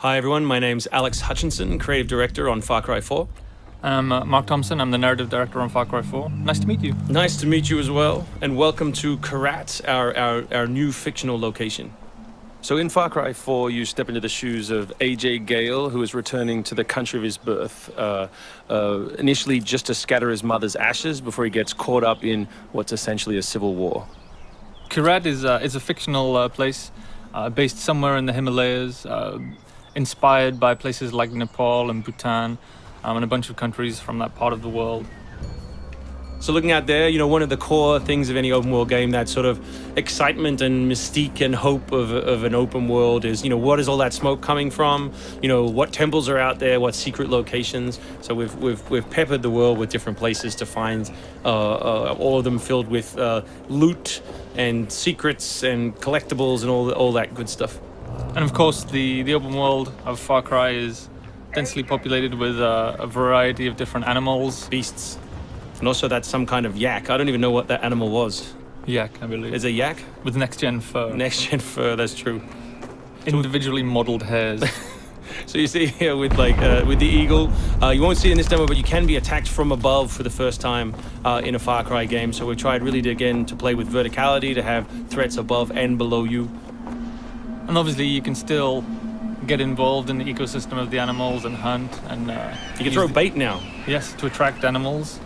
Hi everyone, my name's Alex Hutchinson, creative director on Far Cry 4. I'm Mark Thompson, I'm the narrative director on Far Cry 4. Nice to meet you. Nice to meet you as well, and welcome to Kyrat, our new fictional location. So in Far Cry 4, you step into the shoes of AJ Gale, who is returning to the country of his birth, initially just to scatter his mother's ashes before he gets caught up in what's essentially a civil war. Kyrat is a fictional place based somewhere in the Himalayas, inspired by places like Nepal and Bhutan, and a bunch of countries from that part of the world. So looking out there, one of the core things of any open world game, that sort of excitement and mystique and hope of an open world is, what is all that smoke coming from? What temples are out there? What secret locations? So we've peppered the world with different places to find, all of them filled with loot and secrets and collectibles and all that good stuff. And of course, the open world of Far Cry is densely populated with a variety of different animals. Beasts. And also that's some kind of yak. I don't even know what that animal was. Yak, I believe. Is it a yak? With next-gen fur. Next-gen fur, that's true. Individually modeled hairs. So you see here with the eagle, you won't see it in this demo, but you can be attacked from above for the first time in a Far Cry game. So we've tried really to play with verticality, to have threats above and below you. And obviously you can still get involved in the ecosystem of the animals and hunt. And you can throw bait now. Yes, to attract animals.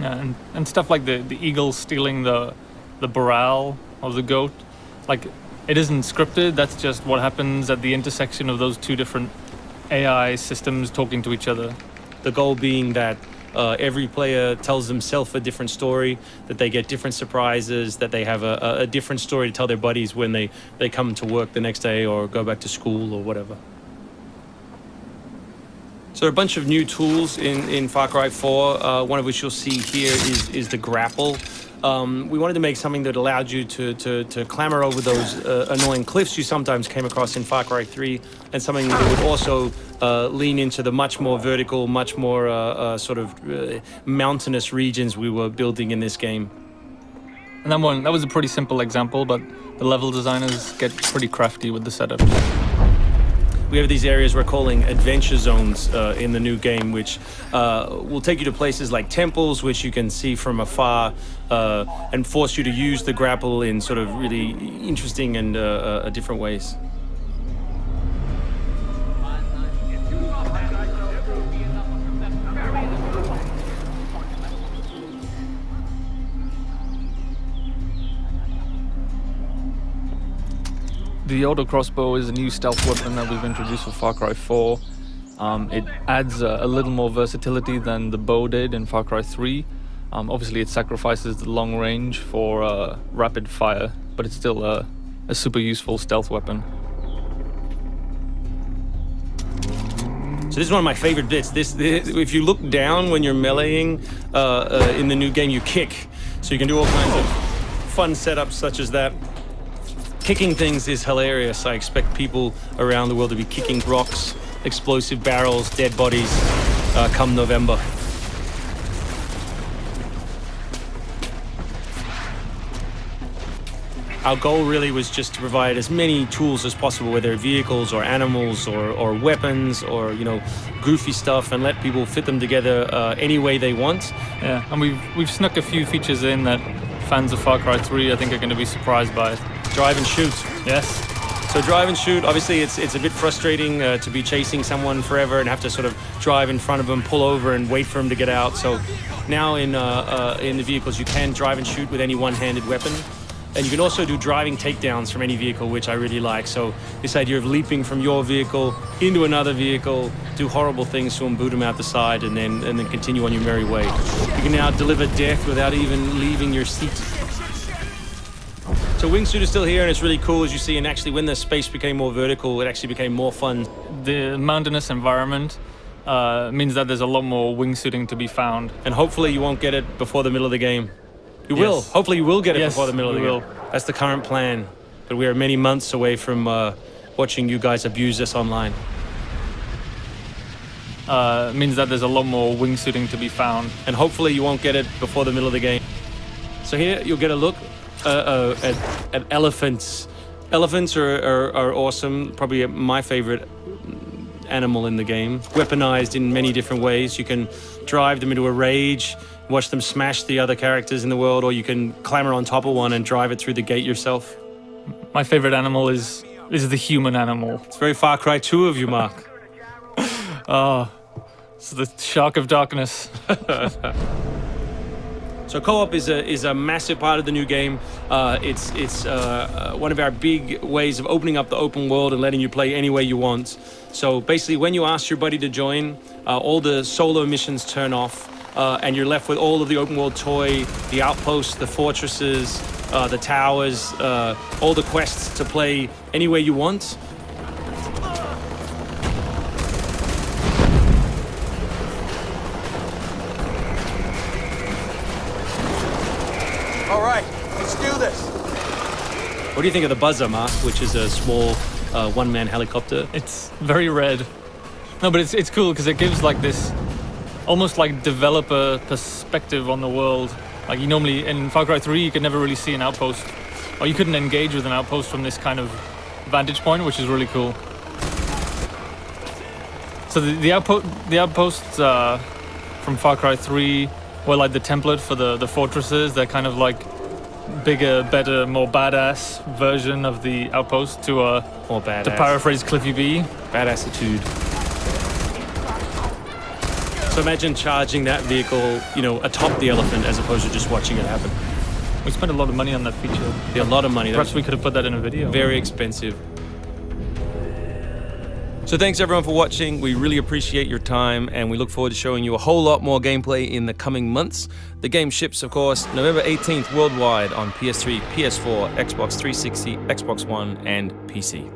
Yeah, and stuff like the eagle stealing the barrel of the goat. Like, it isn't scripted, that's just what happens at the intersection of those two different AI systems talking to each other. The goal being that every player tells themselves a different story, that they get different surprises, that they have a different story to tell their buddies when they come to work the next day or go back to school or whatever. So there are a bunch of new tools in Far Cry 4, one of which you'll see here is the grapple. We wanted to make something that allowed you to clamber over those annoying cliffs you sometimes came across in Far Cry 3, and something that would also lean into the much more vertical, much more mountainous regions we were building in this game. And that was a pretty simple example, but the level designers get pretty crafty with the setup. We have these areas we're calling adventure zones in the new game, which will take you to places like temples, which you can see from afar, and force you to use the grapple in sort of really interesting and different ways. The auto crossbow is a new stealth weapon that we've introduced for Far Cry 4. It adds a little more versatility than the bow did in Far Cry 3. Obviously it sacrifices the long range for rapid fire, but it's still a super useful stealth weapon. So this is one of my favorite bits. This if you look down when you're meleeing in the new game, you kick. So you can do all kinds of fun setups such as that. Kicking things is hilarious. I expect people around the world to be kicking rocks, explosive barrels, dead bodies, come November. Our goal really was just to provide as many tools as possible, whether vehicles or animals or weapons or, goofy stuff, and let people fit them together any way they want. Yeah, and we've snuck a few features in that fans of Far Cry 3 I think are going to be surprised by. Drive and shoot. Yes. So drive and shoot, obviously it's a bit frustrating to be chasing someone forever and have to sort of drive in front of them, pull over and wait for them to get out. So now in the vehicles you can drive and shoot with any one-handed weapon. And you can also do driving takedowns from any vehicle, which I really like. So this idea of leaping from your vehicle into another vehicle, do horrible things to them, boot them out the side, and then continue on your merry way. You can now deliver death without even leaving your seat. So Wingsuit is still here, and it's really cool, as you see, and actually when the space became more vertical, it actually became more fun. The mountainous environment means that there's a lot more wingsuiting to be found. And hopefully you won't get it before the middle of the game. You will. Hopefully you will get it before the middle of the game. That's the current plan. But we are many months away from watching you guys abuse this online. Means that there's a lot more wingsuiting to be found. And hopefully you won't get it before the middle of the game. So here you'll get a look at elephants Elephants are awesome. Probably my favorite animal in the game. Weaponized in many different ways. You can drive them into a rage, watch them smash the other characters in the world, or you can clamber on top of one and drive it through the gate yourself. My favorite animal is the human animal. It's very Far Cry 2 of you, Mark. It's the Shark of Darkness. So co-op is a massive part of the new game. It's one of our big ways of opening up the open world and letting you play any way you want. So basically, when you ask your buddy to join, all the solo missions turn off, and you're left with all of the open world toy, the outposts, the fortresses, the towers, all the quests to play any way you want. All right, let's do this. What do you think of the Buzzer, Mark, which is a small one-man helicopter? It's very red. No, but it's cool because it gives like this almost like developer perspective on the world. Like you normally in Far Cry 3 you could never really see an outpost, or you couldn't engage with an outpost from this kind of vantage point, which is really cool. So the outposts from Far Cry 3 were like the template for the fortresses. They're kind of like bigger, better, more badass version of the outpost to More badass. to paraphrase Cliffy B. Badassitude. So imagine charging that vehicle, atop the elephant as opposed to just watching it happen. We spent a lot of money on that feature. A lot of money. Perhaps we could have put that in a video. Very expensive. So thanks everyone for watching. We really appreciate your time, and we look forward to showing you a whole lot more gameplay in the coming months. The game ships, of course, November 18th worldwide on PS3, PS4, Xbox 360, Xbox One, and PC.